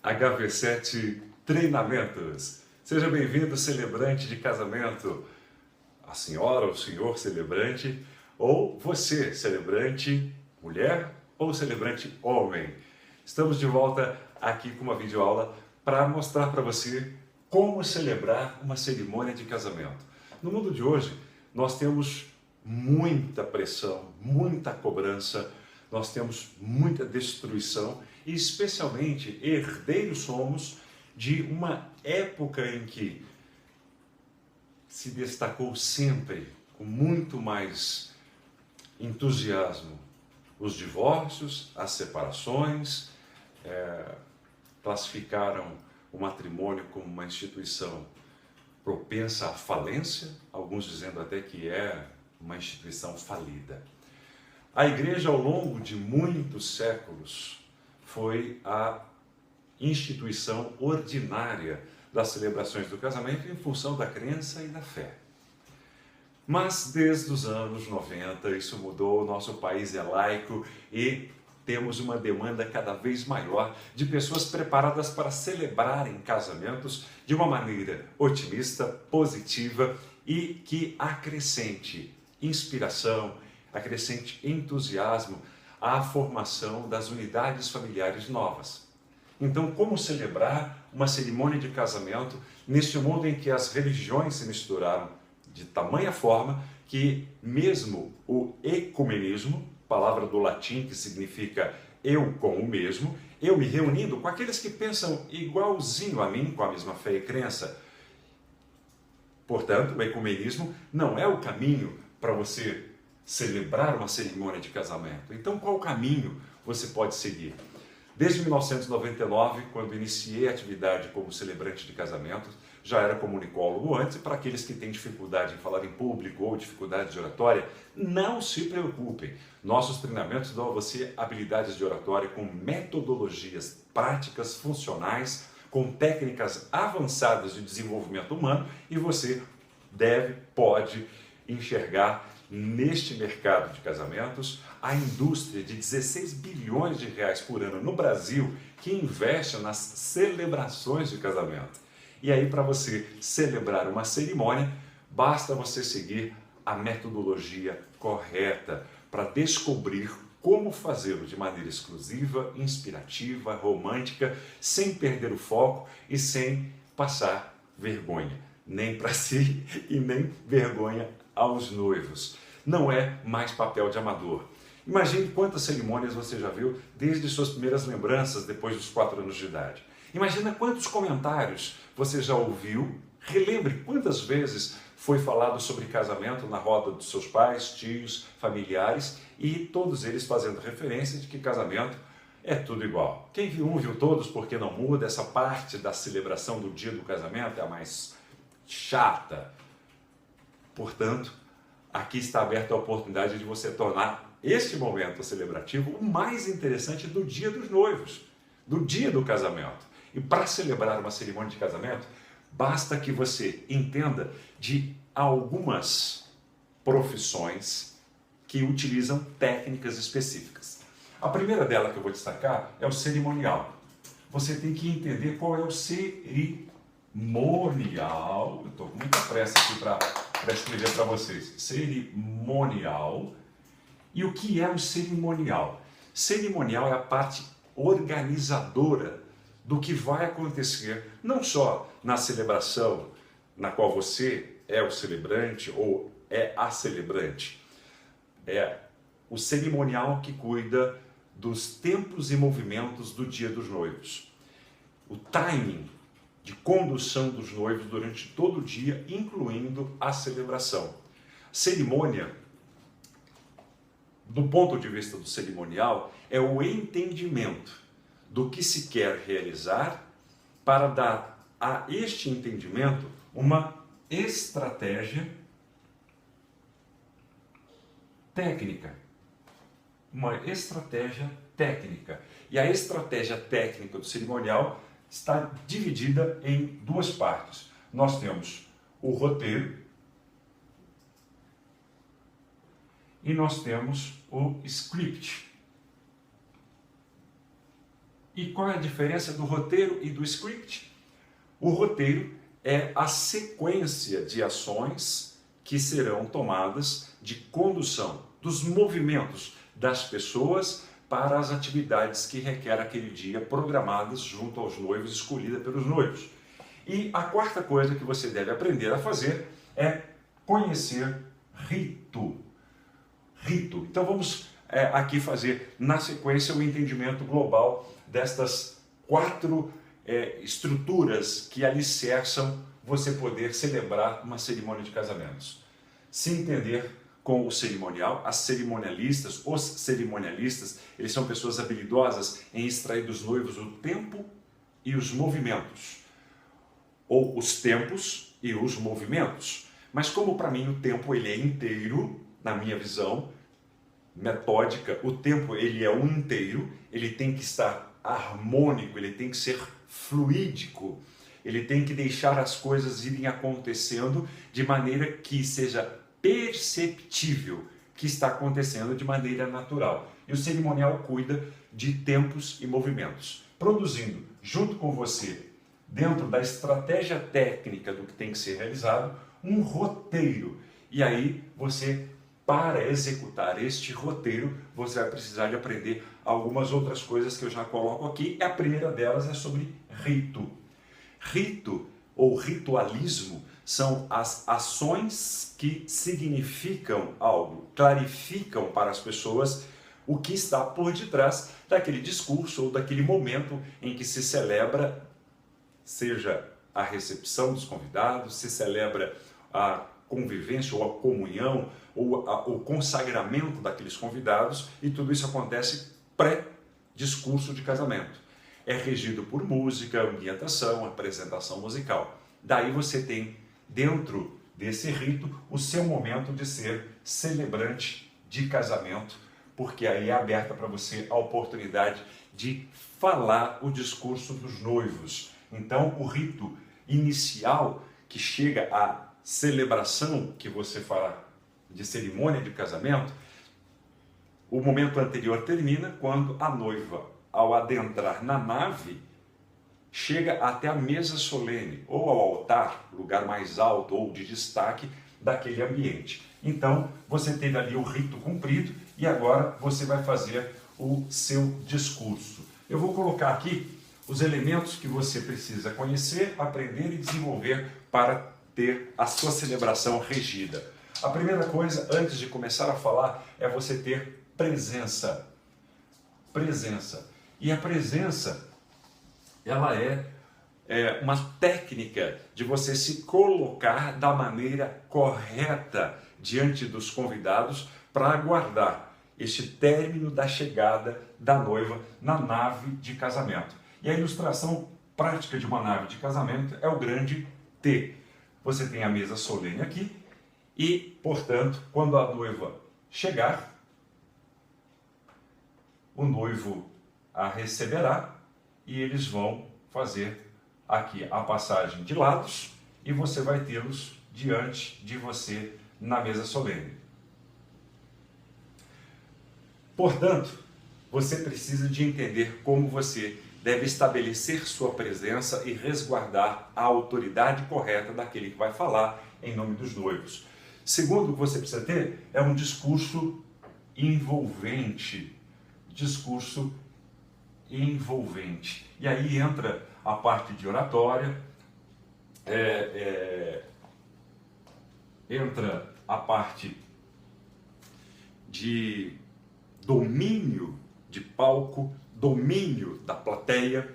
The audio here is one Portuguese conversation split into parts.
HV7 Treinamentos. Seja bem-vindo, celebrante de casamento, a senhora ou o senhor celebrante, ou você, celebrante mulher ou celebrante homem. Estamos de volta aqui com uma videoaula para mostrar para você como celebrar uma cerimônia de casamento. No mundo de hoje, nós temos muita pressão, muita cobrança, nós temos muita destruição e especialmente herdeiros somos de uma época em que se destacou sempre com muito mais entusiasmo os divórcios, as separações, classificaram o matrimônio como uma instituição propensa à falência, alguns dizendo até que é uma instituição falida. A igreja, ao longo de muitos séculos, foi a instituição ordinária das celebrações do casamento em função da crença e da fé. Mas desde os anos 90 isso mudou, o nosso país é laico e temos uma demanda cada vez maior de pessoas preparadas para celebrarem casamentos de uma maneira otimista, positiva e que acrescente inspiração, acrescente entusiasmo à formação das unidades familiares novas. Então, como celebrar uma cerimônia de casamento neste mundo em que as religiões se misturaram de tamanha forma que mesmo o ecumenismo, palavra do latim que significa eu com o mesmo, eu me reunindo com aqueles que pensam igualzinho a mim, com a mesma fé e crença. Portanto, o ecumenismo não é o caminho para você celebrar uma cerimônia de casamento. Então, qual caminho você pode seguir? Desde 1999, quando iniciei a atividade como celebrante de casamentos, já era comunicólogo antes, e para aqueles que têm dificuldade em falar em público ou dificuldade de oratória, não se preocupem. Nossos treinamentos dão a você habilidades de oratória com metodologias práticas, funcionais, com técnicas avançadas de desenvolvimento humano, e você pode enxergar neste mercado de casamentos a indústria de 16 bilhões de reais por ano no Brasil que investe nas celebrações de casamento. E aí, para você celebrar uma cerimônia, basta você seguir a metodologia correta para descobrir como fazê-lo de maneira exclusiva, inspirativa, romântica, sem perder o foco e sem passar vergonha, nem para si e nem vergonha aos noivos. Não é mais papel de amador. Imagine quantas cerimônias você já viu desde suas primeiras lembranças depois dos 4 anos de idade. Imagina quantos comentários você já ouviu. Relembre quantas vezes foi falado sobre casamento na roda dos seus pais, tios, familiares e todos eles fazendo referência de que casamento é tudo igual. Quem viu um, viu todos, porque não muda. Essa parte da celebração do dia do casamento é a mais chata. Portanto, aqui está aberta a oportunidade de você tornar este momento celebrativo o mais interessante do dia dos noivos, do dia do casamento. E para celebrar uma cerimônia de casamento, basta que você entenda de algumas profissões que utilizam técnicas específicas. A primeira dela que eu vou destacar é o cerimonial. Você tem que entender qual é o cerimonial. Eu estou com muita pressa aqui para escrever para vocês. Cerimonial. E o que é um cerimonial? Cerimonial é a parte organizadora do que vai acontecer, não só na celebração na qual você é o celebrante ou é a celebrante. É o cerimonial que cuida dos tempos e movimentos do dia dos noivos. O timing de condução dos noivos durante todo o dia, incluindo a celebração. Cerimônia, do ponto de vista do cerimonial, é o entendimento do que se quer realizar para dar a este entendimento uma estratégia técnica. Uma estratégia técnica. E a estratégia técnica do cerimonial está dividida em duas partes. Nós temos o roteiro e nós temos o script. E qual é a diferença do roteiro e do script? O roteiro é a sequência de ações que serão tomadas de condução dos movimentos das pessoas para as atividades que requer aquele dia programadas junto aos noivos, escolhida pelos noivos. E a quarta coisa que você deve aprender a fazer é conhecer rito. Rito. Então vamos aqui fazer na sequência o entendimento global destas quatro estruturas que alicerçam você poder celebrar uma cerimônia de casamentos. Se entender com o cerimonial, as cerimonialistas, os cerimonialistas, eles são pessoas habilidosas em extrair dos noivos o tempo e os movimentos, ou os tempos e os movimentos. Mas como para mim o tempo ele é inteiro, na minha visão metódica, o tempo ele é um inteiro, ele tem que estar harmônico, ele tem que ser fluídico, ele tem que deixar as coisas irem acontecendo de maneira que seja perceptível que está acontecendo de maneira natural. E o cerimonial cuida de tempos e movimentos, produzindo junto com você, dentro da estratégia técnica do que tem que ser realizado, um roteiro. E aí você, para executar este roteiro, você vai precisar de aprender algumas outras coisas que eu já coloco aqui. A primeira delas é sobre rito. Rito ou ritualismo são as ações que significam algo, clarificam para as pessoas o que está por detrás daquele discurso ou daquele momento em que se celebra, seja a recepção dos convidados, se celebra a convivência ou a comunhão ou o consagramento daqueles convidados, e tudo isso acontece pré-discurso de casamento. É regido por música, ambientação, apresentação musical. Daí você tem, dentro desse rito, o seu momento de ser celebrante de casamento, porque aí é aberta para você a oportunidade de falar o discurso dos noivos. Então, o rito inicial, que chega à celebração que você fará de cerimônia de casamento, o momento anterior termina quando a noiva, ao adentrar na nave, chega até a mesa solene, ou ao altar, lugar mais alto ou de destaque daquele ambiente. Então, você teve ali o rito cumprido e agora você vai fazer o seu discurso. Eu vou colocar aqui os elementos que você precisa conhecer, aprender e desenvolver para ter a sua celebração regida. A primeira coisa, antes de começar a falar, é você ter presença. Presença. E a presença, ela é uma técnica de você se colocar da maneira correta diante dos convidados para aguardar este término da chegada da noiva na nave de casamento. E a ilustração prática de uma nave de casamento é o grande T. Você tem a mesa solene aqui e, portanto, quando a noiva chegar, o noivo a receberá e eles vão fazer aqui a passagem de lados e você vai tê-los diante de você na mesa solene. Portanto, você precisa de entender como você deve estabelecer sua presença e resguardar a autoridade correta daquele que vai falar em nome dos noivos. Segundo, o que você precisa ter é um discurso envolvente. Discurso envolvente. E aí entra a parte de oratória, entra a parte de domínio de palco, domínio da plateia.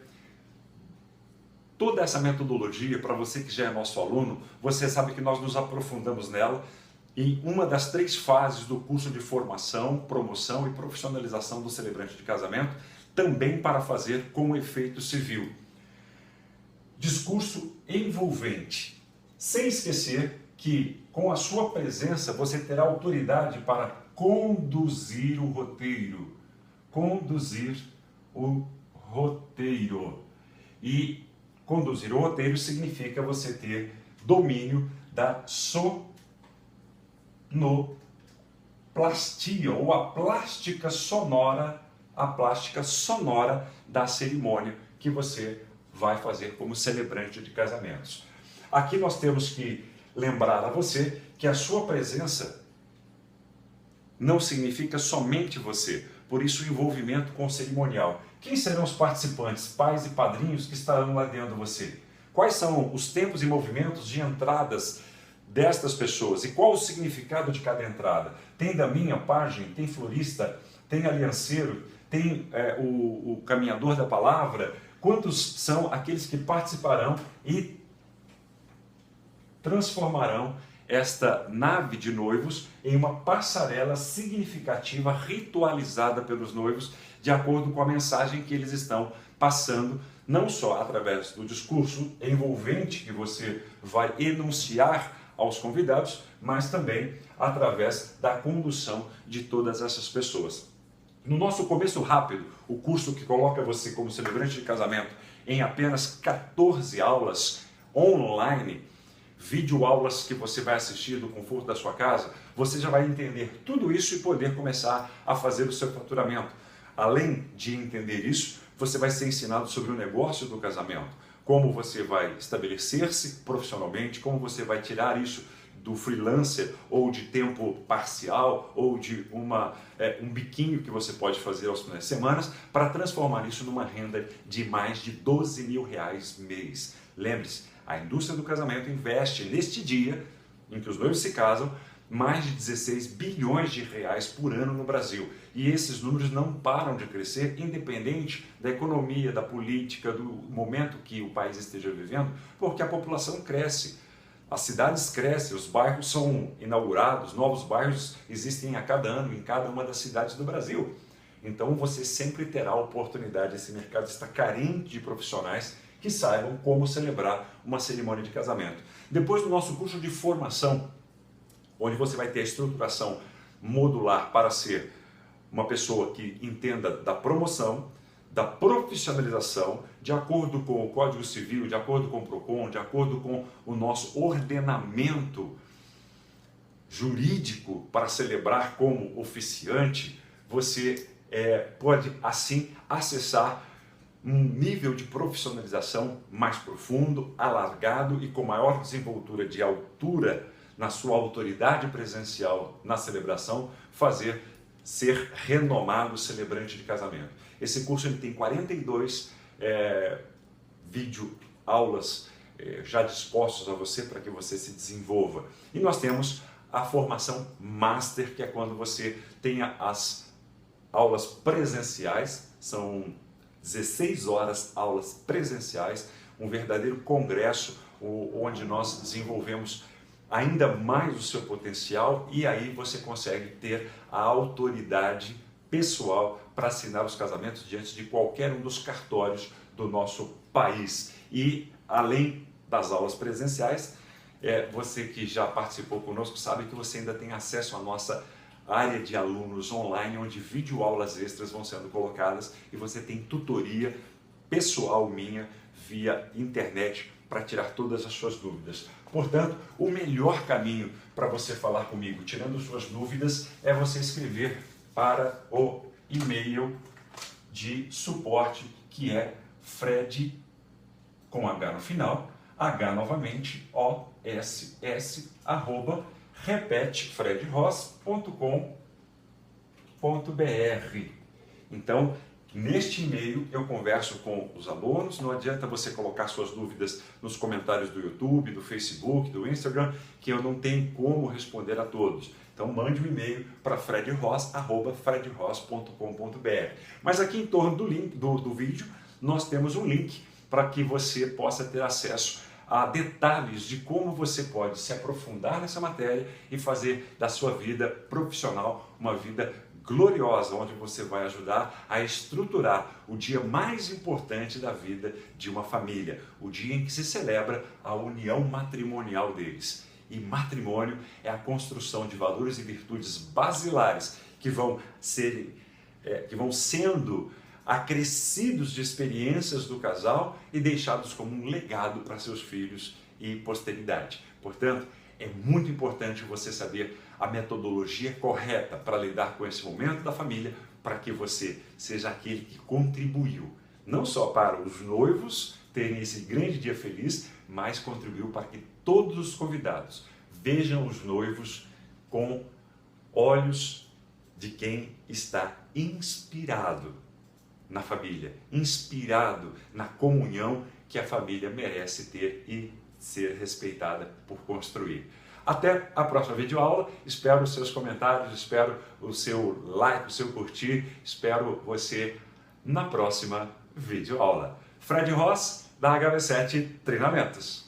Toda essa metodologia, para você que já é nosso aluno, você sabe que nós nos aprofundamos nela em uma das 3 fases do curso de formação, promoção e profissionalização do celebrante de casamento, também para fazer com efeito civil. Discurso envolvente, sem esquecer que com a sua presença você terá autoridade para conduzir o roteiro. Conduzir o roteiro. E conduzir o roteiro significa você ter domínio da sonoplastia, ou a plástica sonora a plástica sonora da cerimônia que você vai fazer como celebrante de casamentos. Aqui nós temos que lembrar a você que a sua presença não significa somente você, por isso o envolvimento com o cerimonial. Quem serão os participantes, pais e padrinhos que estarão lá dentro de você? Quais são os tempos e movimentos de entradas destas pessoas e qual o significado de cada entrada? Tem da minha página, tem florista, tem alianceiro, tem o caminhador da palavra. Quantos são aqueles que participarão e transformarão esta nave de noivos em uma passarela significativa, ritualizada pelos noivos, de acordo com a mensagem que eles estão passando, não só através do discurso envolvente que você vai enunciar aos convidados, mas também através da condução de todas essas pessoas. No nosso começo rápido, o curso que coloca você como celebrante de casamento em apenas 14 aulas online, videoaulas que você vai assistir do conforto da sua casa, você já vai entender tudo isso e poder começar a fazer o seu faturamento. Além de entender isso, você vai ser ensinado sobre o negócio do casamento, como você vai estabelecer-se profissionalmente, como você vai tirar isso do freelancer ou de tempo parcial ou de um biquinho que você pode fazer aos finais de semana para transformar isso numa renda de mais de R$12 mil mês. Lembre-se, a indústria do casamento investe neste dia em que os noivos se casam mais de 16 bilhões de reais por ano no Brasil. E esses números não param de crescer, independente da economia, da política, do momento que o país esteja vivendo, porque a população cresce. As cidades crescem, os bairros são inaugurados, novos bairros existem a cada ano em cada uma das cidades do Brasil. Então você sempre terá a oportunidade, esse mercado está carente de profissionais que saibam como celebrar uma cerimônia de casamento. Depois do nosso curso de formação, onde você vai ter a estruturação modular para ser uma pessoa que entenda da promoção, da profissionalização, de acordo com o Código Civil, de acordo com o PROCON, de acordo com o nosso ordenamento jurídico para celebrar como oficiante, você pode assim acessar um nível de profissionalização mais profundo, alargado e com maior desenvoltura de altura na sua autoridade presencial na celebração, ser renomado celebrante de casamento. Esse curso ele tem 42 videoaulas já dispostos a você para que você se desenvolva. E nós temos a formação Master, que é quando você tenha as aulas presenciais, são 16 horas aulas presenciais, um verdadeiro congresso onde nós desenvolvemos ainda mais o seu potencial e aí você consegue ter a autoridade pessoal para assinar os casamentos diante de qualquer um dos cartórios do nosso país. E além das aulas presenciais, você que já participou conosco sabe que você ainda tem acesso à nossa área de alunos online, onde videoaulas extras vão sendo colocadas e você tem tutoria pessoal minha via internet para tirar todas as suas dúvidas. Portanto, o melhor caminho para você falar comigo, tirando suas dúvidas, é você escrever para o e-mail de suporte, que é Fred, com H no final, H novamente, OSS, repetefredross.com.br. Então, neste e-mail eu converso com os alunos, não adianta você colocar suas dúvidas nos comentários do YouTube, do Facebook, do Instagram, que eu não tenho como responder a todos. Então mande um e-mail para fredross@fredross.com.br. Mas aqui em torno do link do vídeo nós temos um link para que você possa ter acesso a detalhes de como você pode se aprofundar nessa matéria e fazer da sua vida profissional uma vida gloriosa, onde você vai ajudar a estruturar o dia mais importante da vida de uma família, o dia em que se celebra a união matrimonial deles. E matrimônio é a construção de valores e virtudes basilares que vão sendo acrescidos de experiências do casal e deixados como um legado para seus filhos e posteridade. Portanto, é muito importante você saber a metodologia correta para lidar com esse momento da família, para que você seja aquele que contribuiu, não só para os noivos terem esse grande dia feliz, mas contribuiu para que todos os convidados vejam os noivos com olhos de quem está inspirado na família, inspirado na comunhão que a família merece ter e ser respeitada por construir. Até a próxima videoaula, espero os seus comentários, espero o seu like, o seu curtir, espero você na próxima videoaula. Fred Ross, da HV7 Treinamentos.